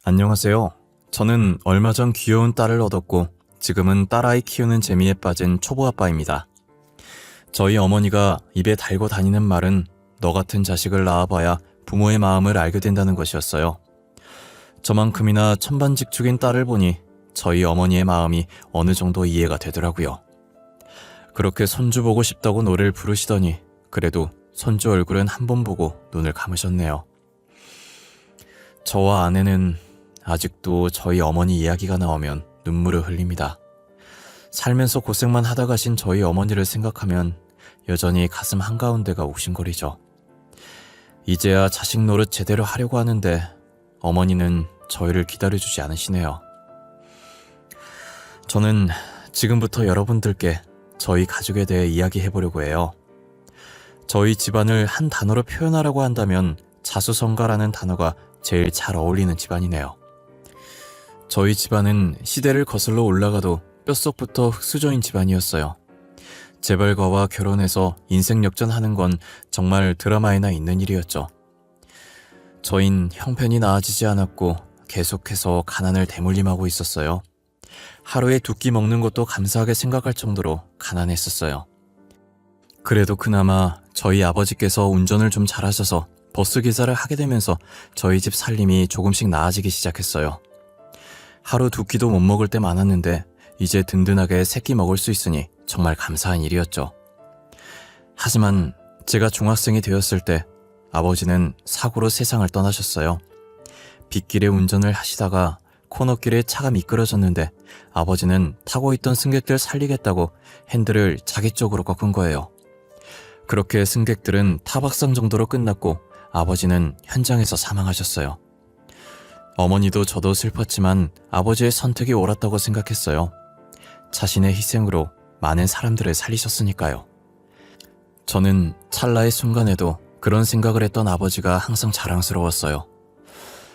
안녕하세요. 저는 얼마 전 귀여운 딸을 얻었고 지금은 딸아이 키우는 재미에 빠진 초보 아빠입니다. 저희 어머니가 입에 달고 다니는 말은 너 같은 자식을 낳아봐야 부모의 마음을 알게 된다는 것이었어요. 저만큼이나 천반직축인 딸을 보니 저희 어머니의 마음이 어느 정도 이해가 되더라고요. 그렇게 손주 보고 싶다고 노래를 부르시더니 그래도 손주 얼굴은 한 번 보고 눈을 감으셨네요. 저와 아내는 아직도 저희 어머니 이야기가 나오면 눈물을 흘립니다. 살면서 고생만 하다 가신 저희 어머니를 생각하면 여전히 가슴 한가운데가 욱신거리죠. 이제야 자식 노릇 제대로 하려고 하는데 어머니는 저희를 기다려주지 않으시네요. 저는 지금부터 여러분들께 저희 가족에 대해 이야기해보려고 해요. 저희 집안을 한 단어로 표현하라고 한다면 자수성가라는 단어가 제일 잘 어울리는 집안이네요. 저희 집안은 시대를 거슬러 올라가도 뼛속부터 흙수저인 집안이었어요. 재벌가와 결혼해서 인생 역전하는 건 정말 드라마에나 있는 일이었죠. 저흰 형편이 나아지지 않았고 계속해서 가난을 대물림하고 있었어요. 하루에 두 끼 먹는 것도 감사하게 생각할 정도로 가난했었어요. 그래도 그나마 저희 아버지께서 운전을 좀 잘하셔서 버스 기사를 하게 되면서 저희 집 살림이 조금씩 나아지기 시작했어요. 하루 두 끼도 못 먹을 때 많았는데 이제 든든하게 세 끼 먹을 수 있으니 정말 감사한 일이었죠. 하지만 제가 중학생이 되었을 때 아버지는 사고로 세상을 떠나셨어요. 빗길에 운전을 하시다가 코너길에 차가 미끄러졌는데 아버지는 타고 있던 승객들 살리겠다고 핸들을 자기 쪽으로 꺾은 거예요. 그렇게 승객들은 타박상 정도로 끝났고 아버지는 현장에서 사망하셨어요. 어머니도 저도 슬펐지만 아버지의 선택이 옳았다고 생각했어요. 자신의 희생으로 많은 사람들을 살리셨으니까요. 저는 찰나의 순간에도 그런 생각을 했던 아버지가 항상 자랑스러웠어요.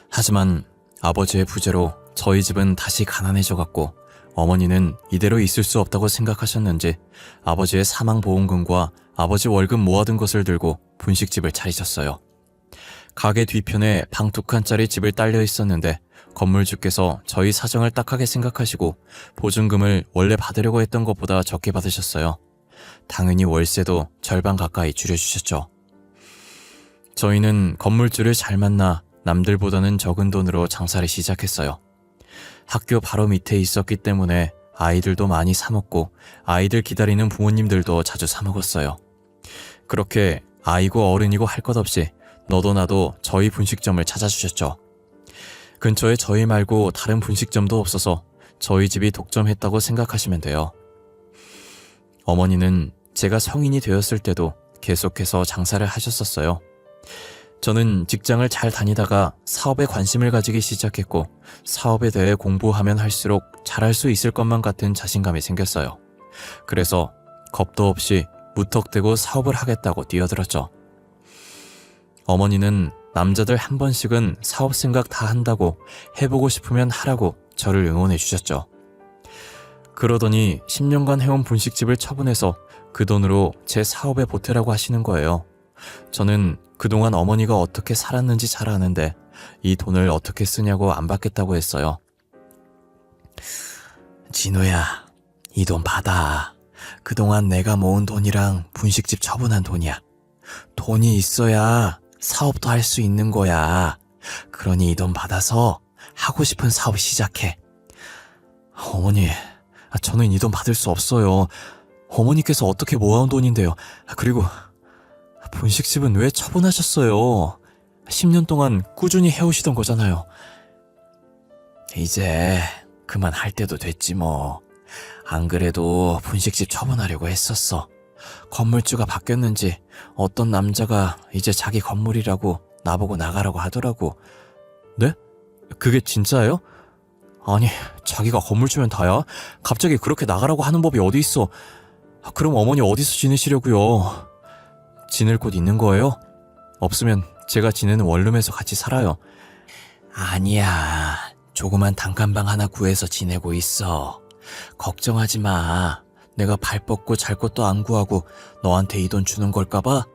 하지만 아버지의 부재로 저희 집은 다시 가난해져갔고 어머니는 이대로 있을 수 없다고 생각하셨는지 아버지의 사망보험금과 아버지 월급 모아둔 것을 들고 분식집을 차리셨어요. 가게 뒤편에 방 2칸짜리 집을 딸려 있었는데 건물주께서 저희 사정을 딱하게 생각하시고 보증금을 원래 받으려고 했던 것보다 적게 받으셨어요. 당연히 월세도 절반 가까이 줄여주셨죠. 저희는 건물주를 잘 만나 남들보다는 적은 돈으로 장사를 시작했어요. 학교 바로 밑에 있었기 때문에 아이들도 많이 사 먹고 아이들 기다리는 부모님들도 자주 사 먹었어요. 그렇게 아이고 어른이고 할 것 없이 너도 나도 저희 분식점을 찾아주셨죠. 근처에 저희 말고 다른 분식점도 없어서 저희 집이 독점했다고 생각하시면 돼요. 어머니는 제가 성인이 되었을 때도 계속해서 장사를 하셨었어요. 저는 직장을 잘 다니다가 사업에 관심을 가지기 시작했고 사업에 대해 공부하면 할수록 잘할 수 있을 것만 같은 자신감이 생겼어요. 그래서 겁도 없이 무턱대고 사업을 하겠다고 뛰어들었죠. 어머니는 남자들 한 번씩은 사업 생각 다 한다고 해보고 싶으면 하라고 저를 응원해 주셨죠. 그러더니 10년간 해온 분식집을 처분해서 그 돈으로 제 사업에 보태라고 하시는 거예요. 저는 그동안 어머니가 어떻게 살았는지 잘 아는데 이 돈을 어떻게 쓰냐고 안 받겠다고 했어요. 진우야, 이 돈 받아. 그동안 내가 모은 돈이랑 분식집 처분한 돈이야. 돈이 있어야 사업도 할 수 있는 거야. 그러니 이 돈 받아서 하고 싶은 사업 시작해. 어머니, 저는 이 돈 받을 수 없어요. 어머니께서 어떻게 모아온 돈인데요. 그리고 분식집은 왜 처분하셨어요? 10년 동안 꾸준히 해오시던 거잖아요. 이제 그만할 때도 됐지 뭐. 안 그래도 분식집 처분하려고 했었어. 건물주가 바뀌었는지 어떤 남자가 이제 자기 건물이라고 나보고 나가라고 하더라고. 네? 그게 진짜예요? 아니, 자기가 건물주면 다야? 갑자기 그렇게 나가라고 하는 법이 어디 있어? 그럼 어머니 어디서 지내시려고요? 지낼 곳 있는 거예요? 없으면 제가 지내는 원룸에서 같이 살아요. 아니야, 조그만 단칸방 하나 구해서 지내고 있어. 걱정하지 마. 내가 발 뻗고 잘 것도 안 구하고 너한테 이 돈 주는 걸까봐?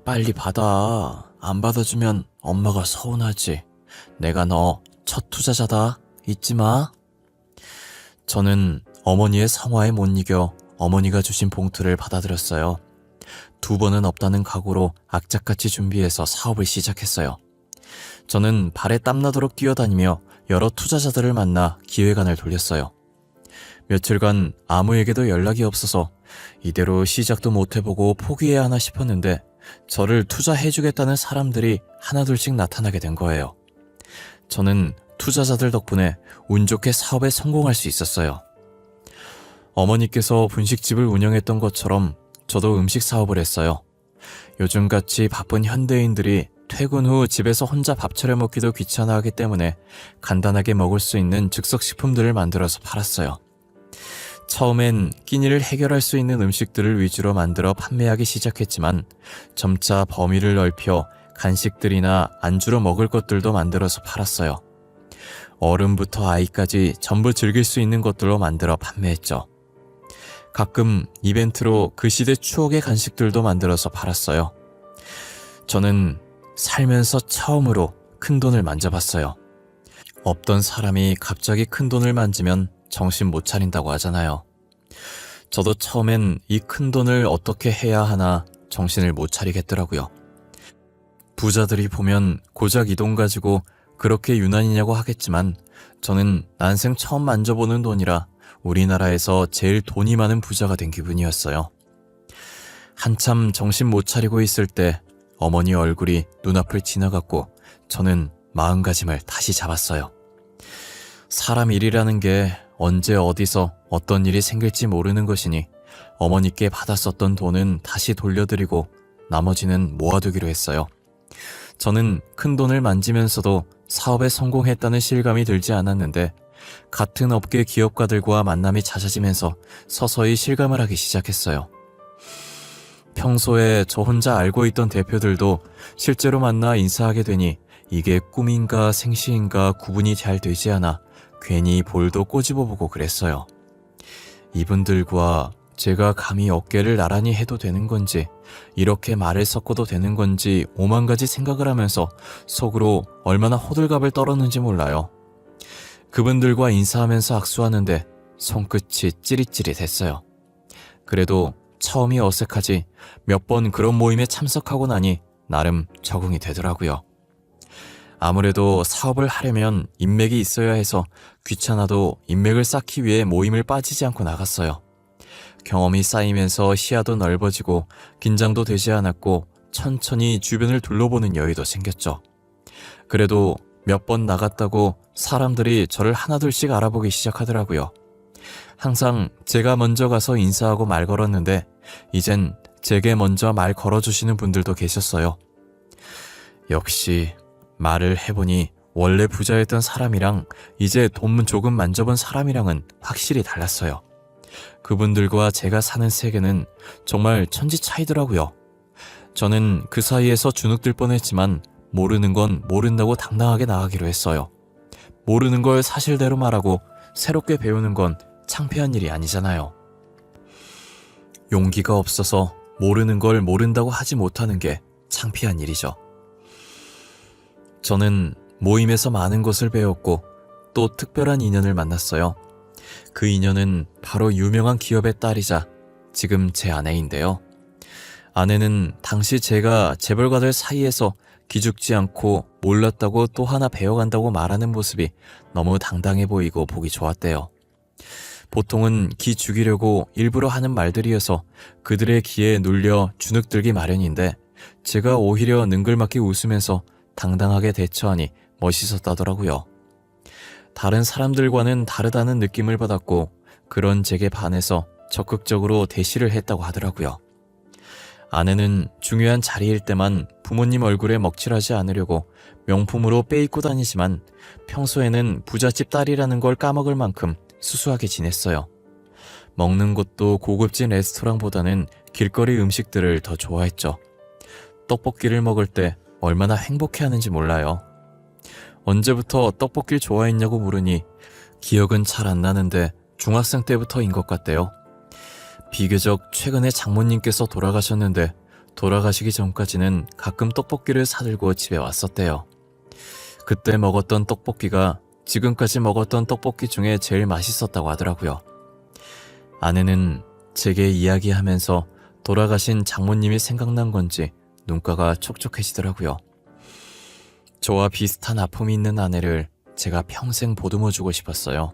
빨리 받아. 안 받아주면 엄마가 서운하지. 내가 너 첫 투자자다. 잊지 마. 저는 어머니의 성화에 못 이겨 어머니가 주신 봉투를 받아들였어요. 2번은 없다는 각오로 악착같이 준비해서 사업을 시작했어요. 저는 발에 땀나도록 뛰어다니며 여러 투자자들을 만나 기획안을 돌렸어요. 며칠간 아무에게도 연락이 없어서 이대로 시작도 못 해보고 포기해야 하나 싶었는데 저를 투자해주겠다는 사람들이 하나둘씩 나타나게 된 거예요. 저는 투자자들 덕분에 운 좋게 사업에 성공할 수 있었어요. 어머니께서 분식집을 운영했던 것처럼 저도 음식 사업을 했어요. 요즘같이 바쁜 현대인들이 퇴근 후 집에서 혼자 밥 차려 먹기도 귀찮아하기 때문에 간단하게 먹을 수 있는 즉석식품들을 만들어서 팔았어요. 처음엔 끼니를 해결할 수 있는 음식들을 위주로 만들어 판매하기 시작했지만 점차 범위를 넓혀 간식들이나 안주로 먹을 것들도 만들어서 팔았어요. 어른부터 아이까지 전부 즐길 수 있는 것들로 만들어 판매했죠. 가끔 이벤트로 그 시대 추억의 간식들도 만들어서 팔았어요. 저는 살면서 처음으로 큰돈을 만져봤어요. 없던 사람이 갑자기 큰돈을 만지면 정신 못 차린다고 하잖아요. 저도 처음엔 이 큰돈을 어떻게 해야 하나 정신을 못 차리겠더라고요. 부자들이 보면 고작 이 돈 가지고 그렇게 유난이냐고 하겠지만 저는 난생 처음 만져보는 돈이라 우리나라에서 제일 돈이 많은 부자가 된 기분이었어요. 한참 정신 못 차리고 있을 때 어머니 얼굴이 눈앞을 지나갔고 저는 마음가짐을 다시 잡았어요. 사람 일이라는 게 언제 어디서 어떤 일이 생길지 모르는 것이니 어머니께 받았었던 돈은 다시 돌려드리고 나머지는 모아두기로 했어요. 저는 큰 돈을 만지면서도 사업에 성공했다는 실감이 들지 않았는데 같은 업계 기업가들과 만남이 잦아지면서 서서히 실감을 하기 시작했어요. 평소에 저 혼자 알고 있던 대표들도 실제로 만나 인사하게 되니 이게 꿈인가 생시인가 구분이 잘 되지 않아 괜히 볼도 꼬집어보고 그랬어요. 이분들과 제가 감히 어깨를 나란히 해도 되는 건지 이렇게 말을 섞어도 되는 건지 오만 가지 생각을 하면서 속으로 얼마나 호들갑을 떨었는지 몰라요. 그분들과 인사하면서 악수하는데 손끝이 찌릿찌릿했어요. 그래도 처음이 어색하지 몇 번 그런 모임에 참석하고 나니 나름 적응이 되더라고요. 아무래도 사업을 하려면 인맥이 있어야 해서 귀찮아도 인맥을 쌓기 위해 모임을 빠지지 않고 나갔어요. 경험이 쌓이면서 시야도 넓어지고 긴장도 되지 않았고 천천히 주변을 둘러보는 여유도 생겼죠. 그래도 몇 번 나갔다고 사람들이 저를 하나둘씩 알아보기 시작하더라고요. 항상 제가 먼저 가서 인사하고 말 걸었는데 이젠 제게 먼저 말 걸어주시는 분들도 계셨어요. 역시 말을 해보니 원래 부자였던 사람이랑 이제 돈 조금 만져본 사람이랑은 확실히 달랐어요. 그분들과 제가 사는 세계는 정말 천지 차이더라고요. 저는 그 사이에서 주눅들 뻔했지만 모르는 건 모른다고 당당하게 나가기로 했어요. 모르는 걸 사실대로 말하고 새롭게 배우는 건 창피한 일이 아니잖아요. 용기가 없어서 모르는 걸 모른다고 하지 못하는 게 창피한 일이죠. 저는 모임에서 많은 것을 배웠고 또 특별한 인연을 만났어요. 그 인연은 바로 유명한 기업의 딸이자 지금 제 아내인데요. 아내는 당시 제가 재벌가들 사이에서 기죽지 않고 몰랐다고 또 하나 배워간다고 말하는 모습이 너무 당당해 보이고 보기 좋았대요. 보통은 기 죽이려고 일부러 하는 말들이어서 그들의 기에 눌려 주눅들기 마련인데 제가 오히려 능글맞게 웃으면서 당당하게 대처하니 멋있었다더라고요. 다른 사람들과는 다르다는 느낌을 받았고 그런 제게 반해서 적극적으로 대시를 했다고 하더라고요. 아내는 중요한 자리일 때만 부모님 얼굴에 먹칠하지 않으려고 명품으로 빼입고 다니지만 평소에는 부잣집 딸이라는 걸 까먹을 만큼 수수하게 지냈어요. 먹는 것도 고급진 레스토랑보다는 길거리 음식들을 더 좋아했죠. 떡볶이를 먹을 때 얼마나 행복해하는지 몰라요. 언제부터 떡볶이를 좋아했냐고 물으니 기억은 잘 안 나는데 중학생 때부터인 것 같대요. 비교적 최근에 장모님께서 돌아가셨는데 돌아가시기 전까지는 가끔 떡볶이를 사들고 집에 왔었대요. 그때 먹었던 떡볶이가 지금까지 먹었던 떡볶이 중에 제일 맛있었다고 하더라고요. 아내는 제게 이야기하면서 돌아가신 장모님이 생각난 건지 눈가가 촉촉해지더라고요. 저와 비슷한 아픔이 있는 아내를 제가 평생 보듬어주고 싶었어요.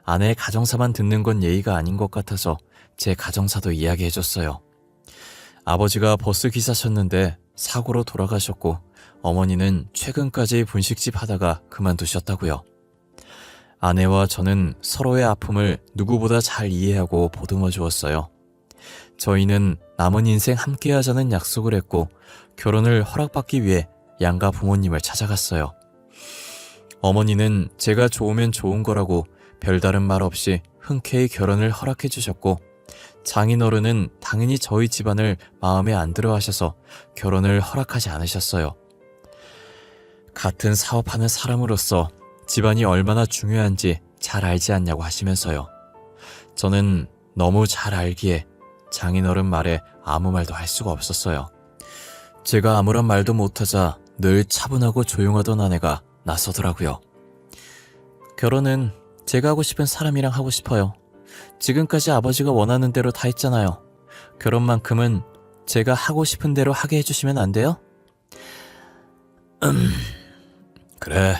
아내의 가정사만 듣는 건 예의가 아닌 것 같아서 제 가정사도 이야기해줬어요. 아버지가 버스 기사셨는데 사고로 돌아가셨고 어머니는 최근까지 분식집 하다가 그만두셨다고요. 아내와 저는 서로의 아픔을 누구보다 잘 이해하고 보듬어 주었어요. 저희는 남은 인생 함께 하자는 약속을 했고 결혼을 허락받기 위해 양가 부모님을 찾아갔어요. 어머니는 제가 좋으면 좋은 거라고 별다른 말 없이 흔쾌히 결혼을 허락해 주셨고 장인어른은 당연히 저희 집안을 마음에 안 들어 하셔서 결혼을 허락하지 않으셨어요. 같은 사업하는 사람으로서 집안이 얼마나 중요한지 잘 알지 않냐고 하시면서요. 저는 너무 잘 알기에 장인어른 말에 아무 말도 할 수가 없었어요. 제가 아무런 말도 못하자 늘 차분하고 조용하던 아내가 나서더라고요. 결혼은 제가 하고 싶은 사람이랑 하고 싶어요. 지금까지 아버지가 원하는 대로 다 했잖아요. 결혼만큼은 제가 하고 싶은 대로 하게 해주시면 안 돼요? 그래,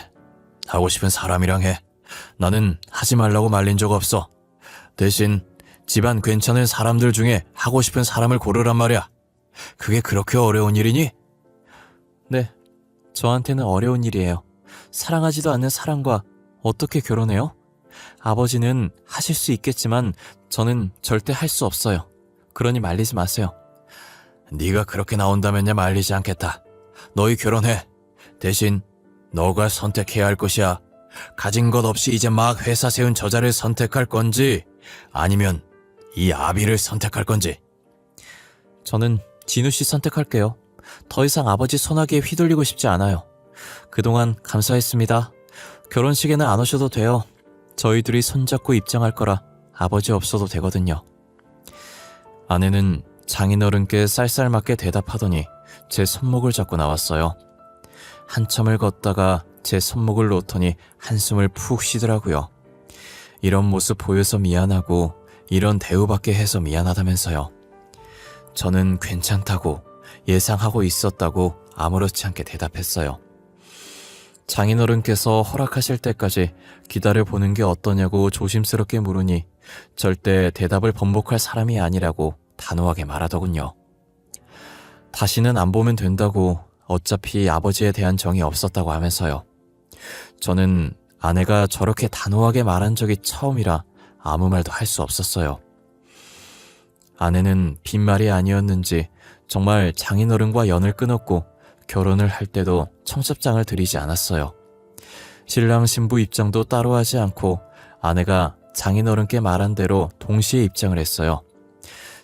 하고 싶은 사람이랑 해. 나는 하지 말라고 말린 적 없어. 대신 집안 괜찮은 사람들 중에 하고 싶은 사람을 고르란 말이야. 그게 그렇게 어려운 일이니? 네, 저한테는 어려운 일이에요. 사랑하지도 않는 사람과 어떻게 결혼해요? 아버지는 하실 수 있겠지만 저는 절대 할 수 없어요. 그러니 말리지 마세요. 네가 그렇게 나온다면야 말리지 않겠다. 너희 결혼해. 대신 너가 선택해야 할 것이야. 가진 것 없이 이제 막 회사 세운 저자를 선택할 건지 아니면 이 아비를 선택할 건지. 저는 진우 씨 선택할게요. 더 이상 아버지 손아귀에 휘둘리고 싶지 않아요. 그동안 감사했습니다. 결혼식에는 안 오셔도 돼요. 저희 둘이 손잡고 입장할 거라 아버지 없어도 되거든요. 아내는 장인어른께 쌀쌀맞게 대답하더니 제 손목을 잡고 나왔어요. 한참을 걷다가 제 손목을 놓더니 한숨을 푹 쉬더라고요. 이런 모습 보여서 미안하고 이런 대우받게 해서 미안하다면서요. 저는 괜찮다고 예상하고 있었다고 아무렇지 않게 대답했어요. 장인어른께서 허락하실 때까지 기다려보는 게 어떠냐고 조심스럽게 물으니 절대 대답을 번복할 사람이 아니라고 단호하게 말하더군요. 다시는 안 보면 된다고 어차피 아버지에 대한 정이 없었다고 하면서요. 저는 아내가 저렇게 단호하게 말한 적이 처음이라 아무 말도 할 수 없었어요. 아내는 빈말이 아니었는지 정말 장인어른과 연을 끊었고 결혼을 할 때도 청첩장을 드리지 않았어요. 신랑 신부 입장도 따로 하지 않고 아내가 장인어른께 말한 대로 동시에 입장을 했어요.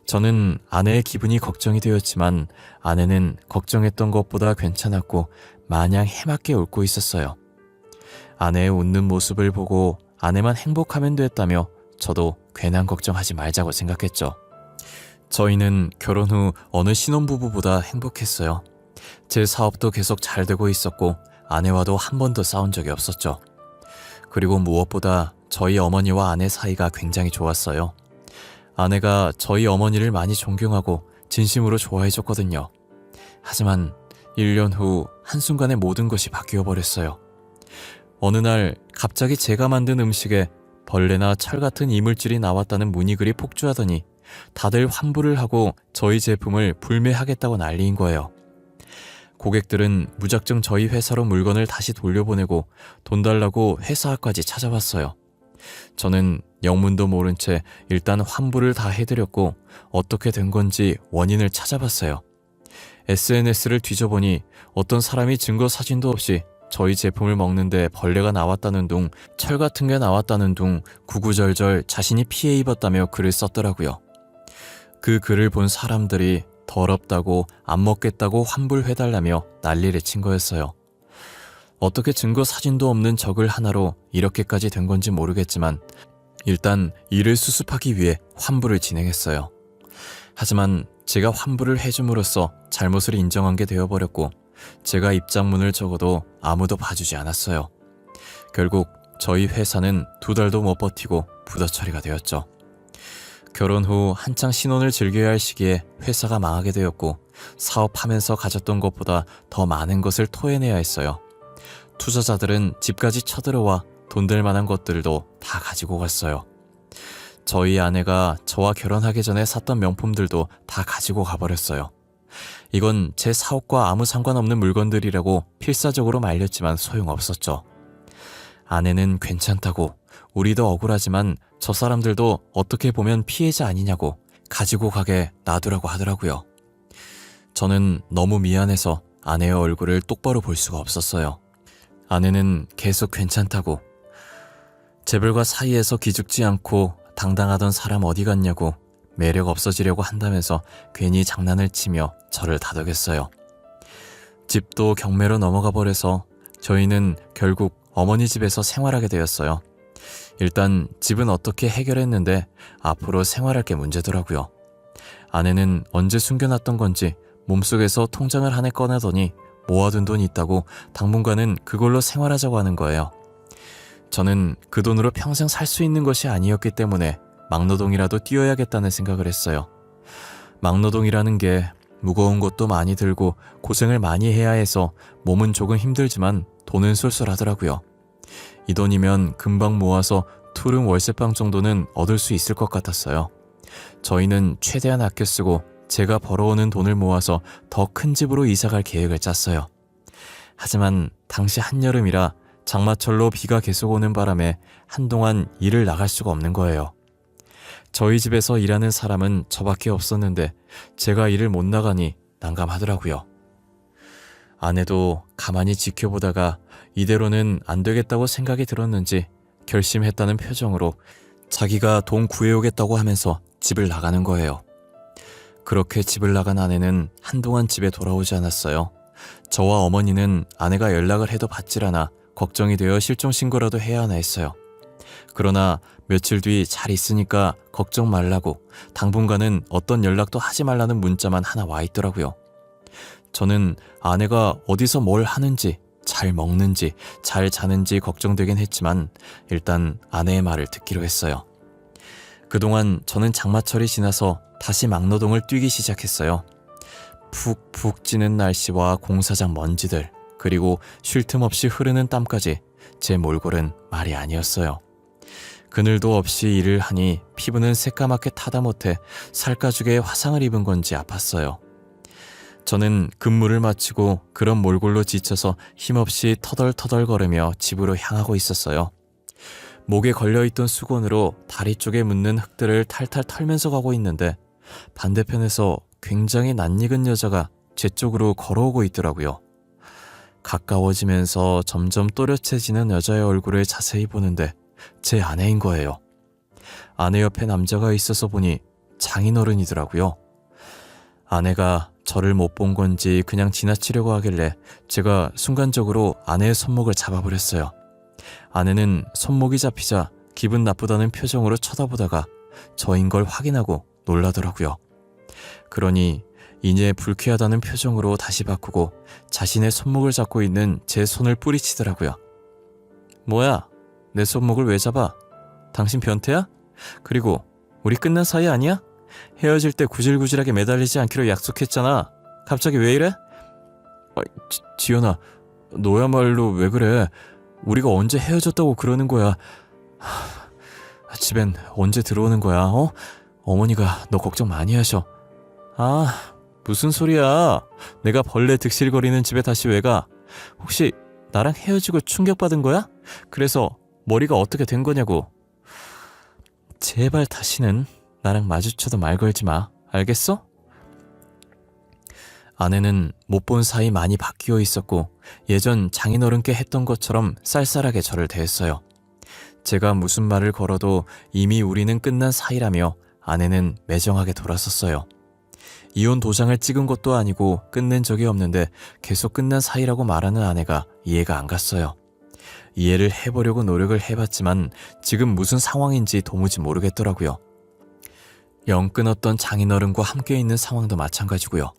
저는 아내의 기분이 걱정이 되었지만 아내는 걱정했던 것보다 괜찮았고 마냥 해맑게 웃고 있었어요. 아내의 웃는 모습을 보고 아내만 행복하면 됐다며 저도 괜한 걱정하지 말자고 생각했죠. 저희는 결혼 후 어느 신혼부부보다 행복했어요. 제 사업도 계속 잘 되고 있었고 아내와도 한 번도 싸운 적이 없었죠. 그리고 무엇보다 저희 어머니와 아내 사이가 굉장히 좋았어요. 아내가 저희 어머니를 많이 존경하고 진심으로 좋아해줬거든요. 하지만 1년 후 한순간에 모든 것이 바뀌어 버렸어요. 어느 날 갑자기 제가 만든 음식에 벌레나 철 같은 이물질이 나왔다는 문의글이 폭주하더니 다들 환불을 하고 저희 제품을 불매하겠다고 난리인 거예요. 고객들은 무작정 저희 회사로 물건을 다시 돌려보내고 돈 달라고 회사까지 찾아왔어요. 저는 영문도 모른 채 일단 환불을 다 해드렸고 어떻게 된 건지 원인을 찾아봤어요. SNS를 뒤져보니 어떤 사람이 증거 사진도 없이 저희 제품을 먹는데 벌레가 나왔다는 둥, 철 같은 게 나왔다는 둥 구구절절 자신이 피해 입었다며 글을 썼더라고요. 그 글을 본 사람들이 더럽다고 안 먹겠다고 환불해달라며 난리를 친 거였어요. 어떻게 증거 사진도 없는 저 글 하나로 이렇게까지 된 건지 모르겠지만 일단 이를 수습하기 위해 환불을 진행했어요. 하지만 제가 환불을 해줌으로써 잘못을 인정한 게 되어버렸고 제가 입장문을 적어도 아무도 봐주지 않았어요. 결국 저희 회사는 2달도 못 버티고 부도 처리가 되었죠. 결혼 후 한창 신혼을 즐겨야 할 시기에 회사가 망하게 되었고 사업하면서 가졌던 것보다 더 많은 것을 토해내야 했어요. 투자자들은 집까지 쳐들어와 돈 될 만한 것들도 다 가지고 갔어요. 저희 아내가 저와 결혼하기 전에 샀던 명품들도 다 가지고 가버렸어요. 이건 제 사업과 아무 상관없는 물건들이라고 필사적으로 말렸지만 소용없었죠. 아내는 괜찮다고, 우리도 억울하지만 저 사람들도 어떻게 보면 피해자 아니냐고 가지고 가게 놔두라고 하더라고요. 저는 너무 미안해서 아내의 얼굴을 똑바로 볼 수가 없었어요. 아내는 계속 괜찮다고, 재벌과 사이에서 기죽지 않고 당당하던 사람 어디 갔냐고 매력 없어지려고 한다면서 괜히 장난을 치며 저를 다독였어요. 집도 경매로 넘어가 버려서 저희는 결국 어머니 집에서 생활하게 되었어요. 일단 집은 어떻게 해결했는데 앞으로 생활할 게 문제더라고요. 아내는 언제 숨겨놨던 건지 몸속에서 통장을 하나 꺼내더니 모아둔 돈이 있다고 당분간은 그걸로 생활하자고 하는 거예요. 저는 그 돈으로 평생 살 수 있는 것이 아니었기 때문에 막노동이라도 뛰어야겠다는 생각을 했어요. 막노동이라는 게 무거운 것도 많이 들고 고생을 많이 해야 해서 몸은 조금 힘들지만 돈은 쏠쏠하더라고요. 이 돈이면 금방 모아서 투룸 월세방 정도는 얻을 수 있을 것 같았어요. 저희는 최대한 아껴 쓰고 제가 벌어오는 돈을 모아서 더 큰 집으로 이사갈 계획을 짰어요. 하지만 당시 한여름이라 장마철로 비가 계속 오는 바람에 한동안 일을 나갈 수가 없는 거예요. 저희 집에서 일하는 사람은 저밖에 없었는데 제가 일을 못 나가니 난감하더라고요. 아내도 가만히 지켜보다가 이대로는 안 되겠다고 생각이 들었는지 결심했다는 표정으로 자기가 돈 구해오겠다고 하면서 집을 나가는 거예요. 그렇게 집을 나간 아내는 한동안 집에 돌아오지 않았어요. 저와 어머니는 아내가 연락을 해도 받질 않아 걱정이 되어 실종신고라도 해야 하나 했어요. 그러나 며칠 뒤 잘 있으니까 걱정 말라고 당분간은 어떤 연락도 하지 말라는 문자만 하나 와 있더라고요. 저는 아내가 어디서 뭘 하는지, 잘 먹는지, 잘 자는지 걱정되긴 했지만 일단 아내의 말을 듣기로 했어요. 그동안 저는 장마철이 지나서 다시 막노동을 뛰기 시작했어요. 푹푹 찌는 날씨와 공사장 먼지들, 그리고 쉴 틈 없이 흐르는 땀까지 제 몰골은 말이 아니었어요. 그늘도 없이 일을 하니 피부는 새까맣게 타다 못해 살가죽에 화상을 입은 건지 아팠어요. 저는 근무를 마치고 그런 몰골로 지쳐서 힘없이 터덜터덜거리며 집으로 향하고 있었어요. 목에 걸려있던 수건으로 다리 쪽에 묻는 흙들을 탈탈 털면서 가고 있는데 반대편에서 굉장히 낯익은 여자가 제 쪽으로 걸어오고 있더라고요. 가까워지면서 점점 또렷해지는 여자의 얼굴을 자세히 보는데 제 아내인 거예요. 아내 옆에 남자가 있어서 보니 장인어른이더라고요. 아내가 저를 못 본 건지 그냥 지나치려고 하길래 제가 순간적으로 아내의 손목을 잡아버렸어요. 아내는 손목이 잡히자 기분 나쁘다는 표정으로 쳐다보다가 저인 걸 확인하고 놀라더라고요. 그러니 이내 불쾌하다는 표정으로 다시 바꾸고 자신의 손목을 잡고 있는 제 손을 뿌리치더라고요. 뭐야? 내 손목을 왜 잡아? 당신 변태야? 그리고 우리 끝난 사이 아니야? 헤어질 때 구질구질하게 매달리지 않기로 약속했잖아. 갑자기 왜 이래? 지연아, 너야말로 왜 그래? 우리가 언제 헤어졌다고 그러는 거야? 집엔 언제 들어오는 거야? 어머니가 너 걱정 많이 하셔. 무슨 소리야? 내가 벌레 득실거리는 집에 다시 왜 가? 혹시 나랑 헤어지고 충격받은 거야? 그래서 머리가 어떻게 된 거냐고. 제발 다시는 나랑 마주쳐도 말 걸지 마. 알겠어? 아내는 못 본 사이 많이 바뀌어 있었고 예전 장인어른께 했던 것처럼 쌀쌀하게 저를 대했어요. 제가 무슨 말을 걸어도 이미 우리는 끝난 사이라며 아내는 매정하게 돌아섰어요. 이혼 도장을 찍은 것도 아니고 끝낸 적이 없는데 계속 끝난 사이라고 말하는 아내가 이해가 안 갔어요. 이해를 해보려고 노력을 해봤지만 지금 무슨 상황인지 도무지 모르겠더라고요. 영 끊었던 장인어른과 함께 있는 상황도 마찬가지고요.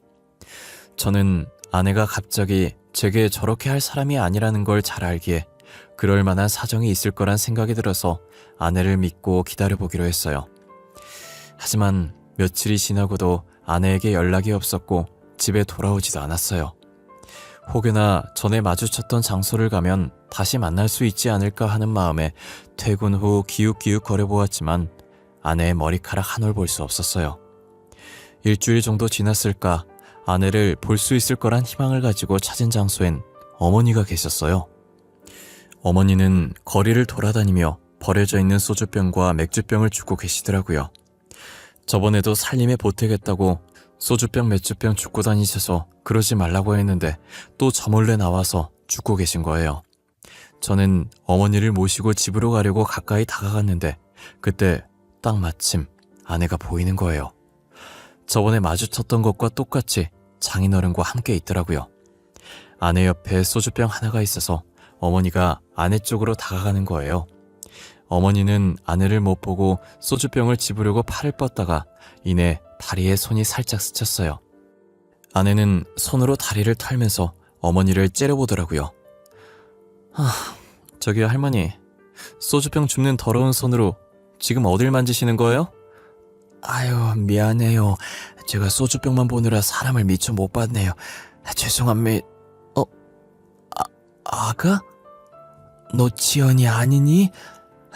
저는 아내가 갑자기 제게 저렇게 할 사람이 아니라는 걸 잘 알기에 그럴 만한 사정이 있을 거란 생각이 들어서 아내를 믿고 기다려보기로 했어요. 하지만 며칠이 지나고도 아내에게 연락이 없었고 집에 돌아오지도 않았어요. 혹여나 전에 마주쳤던 장소를 가면 다시 만날 수 있지 않을까 하는 마음에 퇴근 후 기웃기웃 거려보았지만 아내의 머리카락 한 올 볼 수 없었어요. 일주일 정도 지났을까 아내를 볼 수 있을 거란 희망을 가지고 찾은 장소엔 어머니가 계셨어요. 어머니는 거리를 돌아다니며 버려져 있는 소주병과 맥주병을 줍고 계시더라고요. 저번에도 살림에 보태겠다고 소주병, 맥주병 줍고 다니셔서 그러지 말라고 했는데 또 저 몰래 나와서 줍고 계신 거예요. 저는 어머니를 모시고 집으로 가려고 가까이 다가갔는데 그때 딱 마침 아내가 보이는 거예요. 저번에 마주쳤던 것과 똑같이 장인어른과 함께 있더라고요. 아내 옆에 소주병 하나가 있어서 어머니가 아내 쪽으로 다가가는 거예요. 어머니는 아내를 못 보고 소주병을 집으려고 팔을 뻗다가 이내 다리에 손이 살짝 스쳤어요. 아내는 손으로 다리를 털면서 어머니를 째려보더라고요. 저기요 할머니, 소주병 줍는 더러운 손으로 지금 어딜 만지시는 거예요? 아유, 미안해요. 제가 소주병만 보느라 사람을 미처 못 봤네요. 죄송합니다. 아가? 너 지연이 아니니?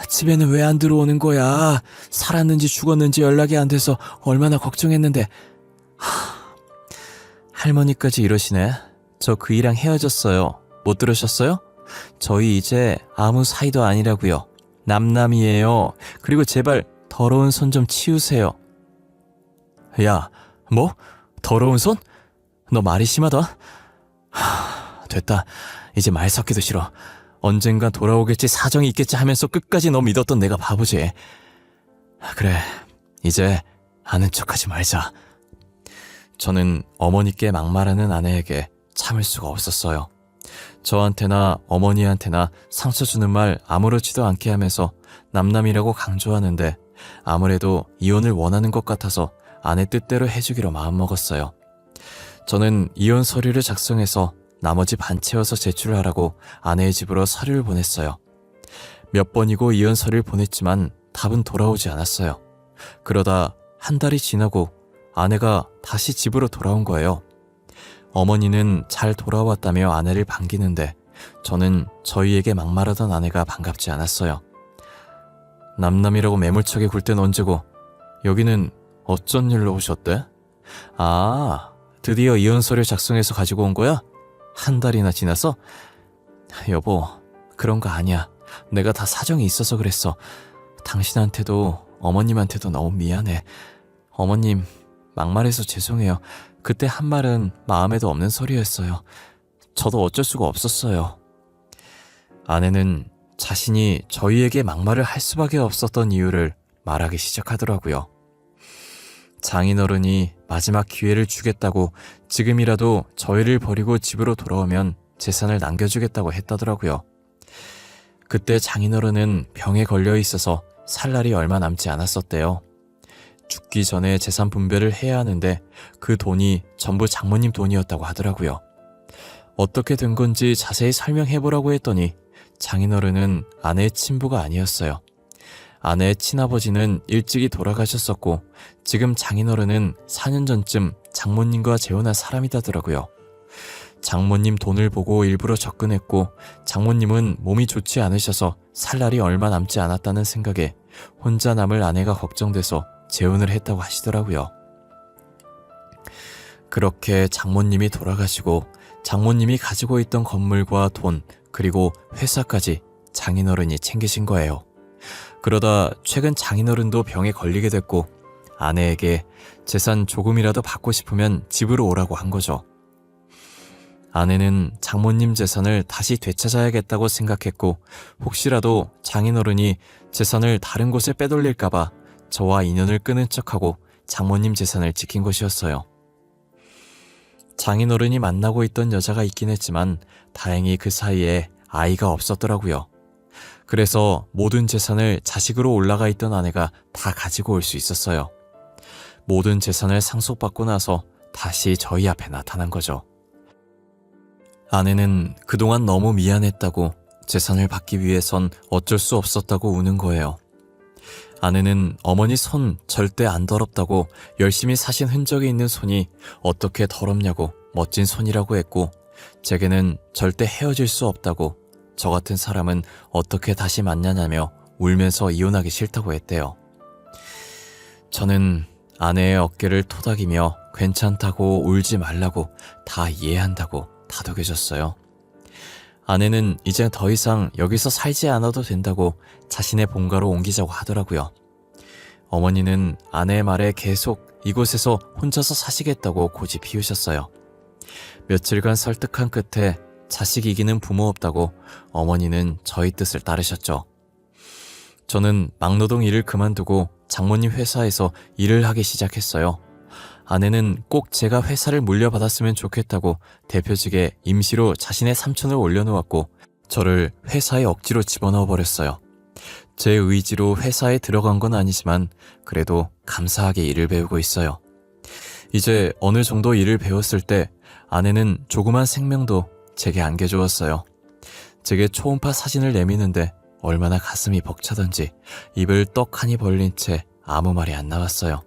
집에는 왜 안 들어오는 거야? 살았는지 죽었는지 연락이 안 돼서 얼마나 걱정했는데. 할머니까지 이러시네. 저 그이랑 헤어졌어요. 못 들으셨어요? 저희 이제 아무 사이도 아니라고요. 남남이에요. 그리고 제발 더러운 손 좀 치우세요. 야, 뭐? 더러운 손? 너 말이 심하다. 됐다. 이제 말 섞기도 싫어. 언젠간 돌아오겠지, 사정이 있겠지 하면서 끝까지 너 믿었던 내가 바보지. 그래, 이제 아는 척하지 말자. 저는 어머니께 막말하는 아내에게 참을 수가 없었어요. 저한테나 어머니한테나 상처 주는 말 아무렇지도 않게 하면서 남남이라고 강조하는데 아무래도 이혼을 원하는 것 같아서 아내 뜻대로 해주기로 마음먹었어요. 저는 이혼 서류를 작성해서 나머지 반 채워서 제출하라고 아내의 집으로 서류를 보냈어요. 몇 번이고 이혼 서류를 보냈지만 답은 돌아오지 않았어요. 그러다 한 달이 지나고 아내가 다시 집으로 돌아온 거예요. 어머니는 잘 돌아왔다며 아내를 반기는데 저는 저희에게 막말하던 아내가 반갑지 않았어요. 남남이라고 매몰차게 굴 땐 언제고 여기는 어쩐 일로 오셨대? 아, 드디어 이혼 서류 작성해서 가지고 온 거야? 한 달이나 지나서? 여보, 그런 거 아니야. 내가 다 사정이 있어서 그랬어. 당신한테도 어머님한테도 너무 미안해. 어머님, 막말해서 죄송해요. 그때 한 말은 마음에도 없는 소리였어요. 저도 어쩔 수가 없었어요. 아내는 자신이 저희에게 막말을 할 수밖에 없었던 이유를 말하기 시작하더라고요. 장인어른이 마지막 기회를 주겠다고 지금이라도 저희를 버리고 집으로 돌아오면 재산을 남겨주겠다고 했다더라고요. 그때 장인어른은 병에 걸려 있어서 살 날이 얼마 남지 않았었대요. 죽기 전에 재산 분배를 해야 하는데 그 돈이 전부 장모님 돈이었다고 하더라고요. 어떻게 된 건지 자세히 설명해보라고 했더니 장인어른은 아내의 친부가 아니었어요. 아내의 친아버지는 일찍이 돌아가셨었고 지금 장인어른은 4년 전쯤 장모님과 재혼한 사람이다더라고요. 장모님 돈을 보고 일부러 접근했고 장모님은 몸이 좋지 않으셔서 살 날이 얼마 남지 않았다는 생각에 혼자 남을 아내가 걱정돼서 재혼을 했다고 하시더라고요. 그렇게 장모님이 돌아가시고 장모님이 가지고 있던 건물과 돈 그리고 회사까지 장인어른이 챙기신 거예요. 그러다 최근 장인어른도 병에 걸리게 됐고 아내에게 재산 조금이라도 받고 싶으면 집으로 오라고 한 거죠. 아내는 장모님 재산을 다시 되찾아야겠다고 생각했고 혹시라도 장인어른이 재산을 다른 곳에 빼돌릴까봐 저와 인연을 끊은 척하고 장모님 재산을 지킨 것이었어요. 장인어른이 만나고 있던 여자가 있긴 했지만 다행히 그 사이에 아이가 없었더라고요. 그래서 모든 재산을 자식으로 올라가 있던 아내가 다 가지고 올 수 있었어요. 모든 재산을 상속받고 나서 다시 저희 앞에 나타난 거죠. 아내는 그동안 너무 미안했다고 재산을 받기 위해선 어쩔 수 없었다고 우는 거예요. 아내는 어머니 손 절대 안 더럽다고 열심히 사신 흔적이 있는 손이 어떻게 더럽냐고 멋진 손이라고 했고, 제게는 절대 헤어질 수 없다고, 저 같은 사람은 어떻게 다시 만나냐며 울면서 이혼하기 싫다고 했대요. 저는 아내의 어깨를 토닥이며 괜찮다고 울지 말라고 다 이해한다고 다독여줬어요. 아내는 이제 더 이상 여기서 살지 않아도 된다고 자신의 본가로 옮기자고 하더라고요. 어머니는 아내의 말에 계속 이곳에서 혼자서 사시겠다고 고집 피우셨어요. 며칠간 설득한 끝에 자식 이기는 부모 없다고 어머니는 저희 뜻을 따르셨죠. 저는 막노동 일을 그만두고 장모님 회사에서 일을 하기 시작했어요. 아내는 꼭 제가 회사를 물려받았으면 좋겠다고 대표직에 임시로 자신의 삼촌을 올려놓았고, 저를 회사에 억지로 집어넣어 버렸어요. 제 의지로 회사에 들어간 건 아니지만 그래도 감사하게 일을 배우고 있어요. 이제 어느 정도 일을 배웠을 때 아내는 조그만 생명도 제게 안겨주었어요. 제게 초음파 사진을 내미는데 얼마나 가슴이 벅차던지 입을 떡하니 벌린 채 아무 말이 안 나왔어요.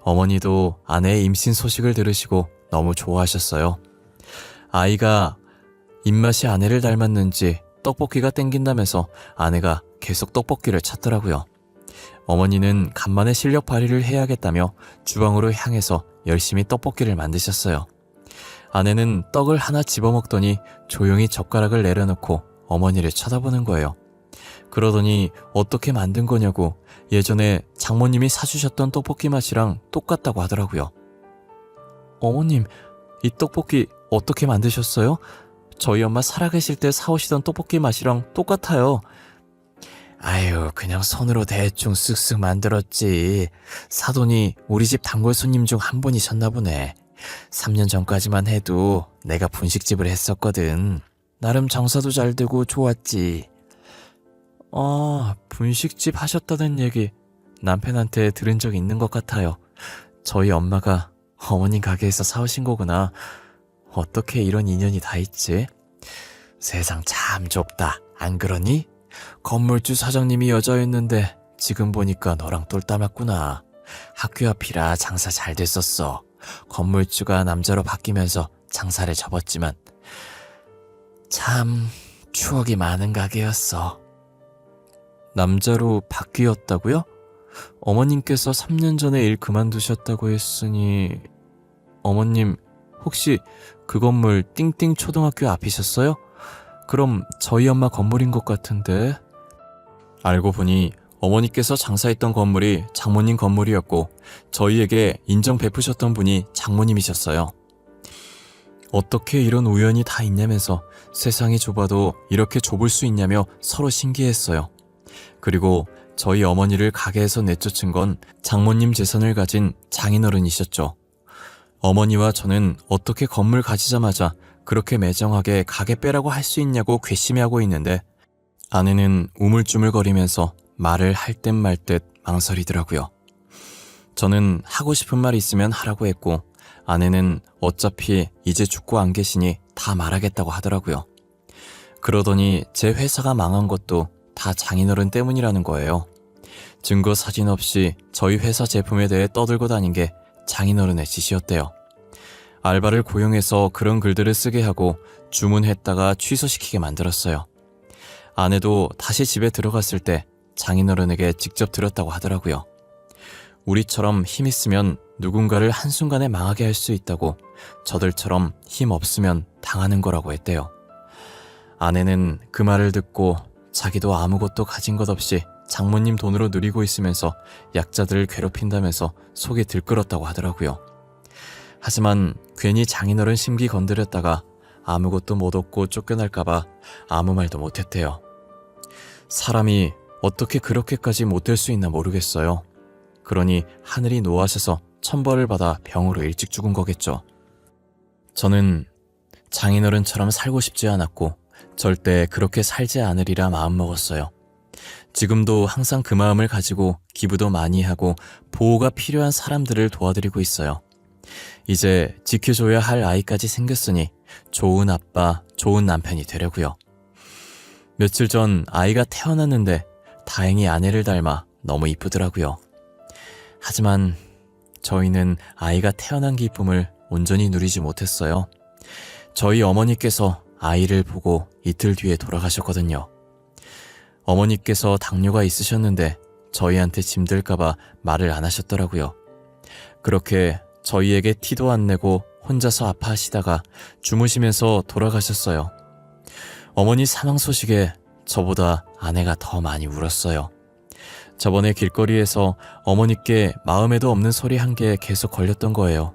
어머니도 아내의 임신 소식을 들으시고 너무 좋아하셨어요. 아이가 입맛이 아내를 닮았는지 떡볶이가 땡긴다면서 아내가 계속 떡볶이를 찾더라고요. 어머니는 간만에 실력 발휘를 해야겠다며 주방으로 향해서 열심히 떡볶이를 만드셨어요. 아내는 떡을 하나 집어먹더니 조용히 젓가락을 내려놓고 어머니를 쳐다보는 거예요. 그러더니 어떻게 만든 거냐고 예전에 장모님이 사주셨던 떡볶이 맛이랑 똑같다고 하더라고요. 어머님, 이 떡볶이 어떻게 만드셨어요? 저희 엄마 살아계실 때 사오시던 떡볶이 맛이랑 똑같아요. 아유, 그냥 손으로 대충 쓱쓱 만들었지. 사돈이 우리 집 단골 손님 중 한 분이셨나 보네. 3년 전까지만 해도 내가 분식집을 했었거든. 나름 장사도 잘 되고 좋았지. 분식집 하셨다는 얘기 남편한테 들은 적 있는 것 같아요. 저희 엄마가 어머님 가게에서 사오신 거구나. 어떻게 이런 인연이 다 있지? 세상 참 좁다, 안 그러니? 건물주 사장님이 여자였는데 지금 보니까 너랑 똘 닮았구나. 학교 앞이라 장사 잘 됐었어. 건물주가 남자로 바뀌면서 장사를 접었지만 참 추억이 많은 가게였어. 남자로 바뀌었다고요? 어머님께서 3년 전에 일 그만두셨다고 했으니 어머님 혹시 그 건물 띵띵 초등학교 앞이셨어요? 그럼 저희 엄마 건물인 것 같은데. 알고 보니 어머니께서 장사했던 건물이 장모님 건물이었고 저희에게 인정 베푸셨던 분이 장모님이셨어요. 어떻게 이런 우연이 다 있냐면서 세상이 좁아도 이렇게 좁을 수 있냐며 서로 신기했어요. 그리고 저희 어머니를 가게에서 내쫓은 건 장모님 재산을 가진 장인어른이셨죠. 어머니와 저는 어떻게 건물 가지자마자 그렇게 매정하게 가게 빼라고 할 수 있냐고 괘씸해하고 있는데 아내는 우물쭈물거리면서 말을 할 듯 말 듯 망설이더라고요. 저는 하고 싶은 말 있으면 하라고 했고 아내는 어차피 이제 죽고 안 계시니 다 말하겠다고 하더라고요. 그러더니 제 회사가 망한 것도 다 장인어른 때문이라는 거예요. 증거 사진 없이 저희 회사 제품에 대해 떠들고 다닌 게 장인어른의 짓이었대요. 알바를 고용해서 그런 글들을 쓰게 하고 주문했다가 취소시키게 만들었어요. 아내도 다시 집에 들어갔을 때 장인어른에게 직접 들었다고 하더라고요. 우리처럼 힘 있으면 누군가를 한순간에 망하게 할 수 있다고 저들처럼 힘 없으면 당하는 거라고 했대요. 아내는 그 말을 듣고 자기도 아무것도 가진 것 없이 장모님 돈으로 누리고 있으면서 약자들을 괴롭힌다면서 속이 들끓었다고 하더라고요. 하지만 괜히 장인어른 심기 건드렸다가 아무것도 못 얻고 쫓겨날까봐 아무 말도 못했대요. 사람이 어떻게 그렇게까지 못될 수 있나 모르겠어요. 그러니 하늘이 노하셔서 천벌을 받아 병으로 일찍 죽은 거겠죠. 저는 장인어른처럼 살고 싶지 않았고 절대 그렇게 살지 않으리라 마음먹었어요. 지금도 항상 그 마음을 가지고 기부도 많이 하고 보호가 필요한 사람들을 도와드리고 있어요. 이제 지켜줘야 할 아이까지 생겼으니 좋은 아빠, 좋은 남편이 되려고요. 며칠 전 아이가 태어났는데 다행히 아내를 닮아 너무 이쁘더라고요. 하지만 저희는 아이가 태어난 기쁨을 온전히 누리지 못했어요. 저희 어머니께서 아이를 보고 이틀 뒤에 돌아가셨거든요. 어머니께서 당뇨가 있으셨는데 저희한테 짐들까봐 말을 안 하셨더라고요. 그렇게 저희에게 티도 안 내고 혼자서 아파하시다가 주무시면서 돌아가셨어요. 어머니 사망 소식에 저보다 아내가 더 많이 울었어요. 저번에 길거리에서 어머니께 마음에도 없는 소리 한 개 계속 걸렸던 거예요.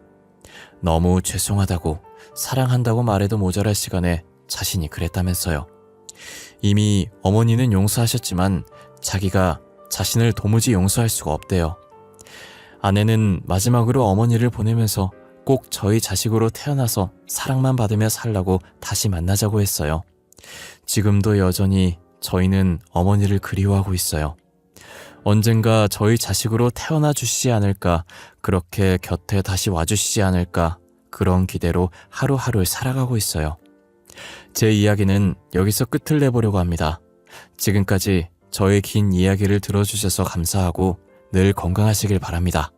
너무 죄송하다고, 사랑한다고 말해도 모자랄 시간에 자신이 그랬다면서요. 이미 어머니는 용서하셨지만 자기가 자신을 도무지 용서할 수가 없대요. 아내는 마지막으로 어머니를 보내면서 꼭 저희 자식으로 태어나서 사랑만 받으며 살라고 다시 만나자고 했어요. 지금도 여전히 저희는 어머니를 그리워하고 있어요. 언젠가 저희 자식으로 태어나 주시지 않을까, 그렇게 곁에 다시 와주시지 않을까, 그런 기대로 하루하루를 살아가고 있어요. 제 이야기는 여기서 끝을 내보려고 합니다. 지금까지 저의 긴 이야기를 들어주셔서 감사하고 늘 건강하시길 바랍니다.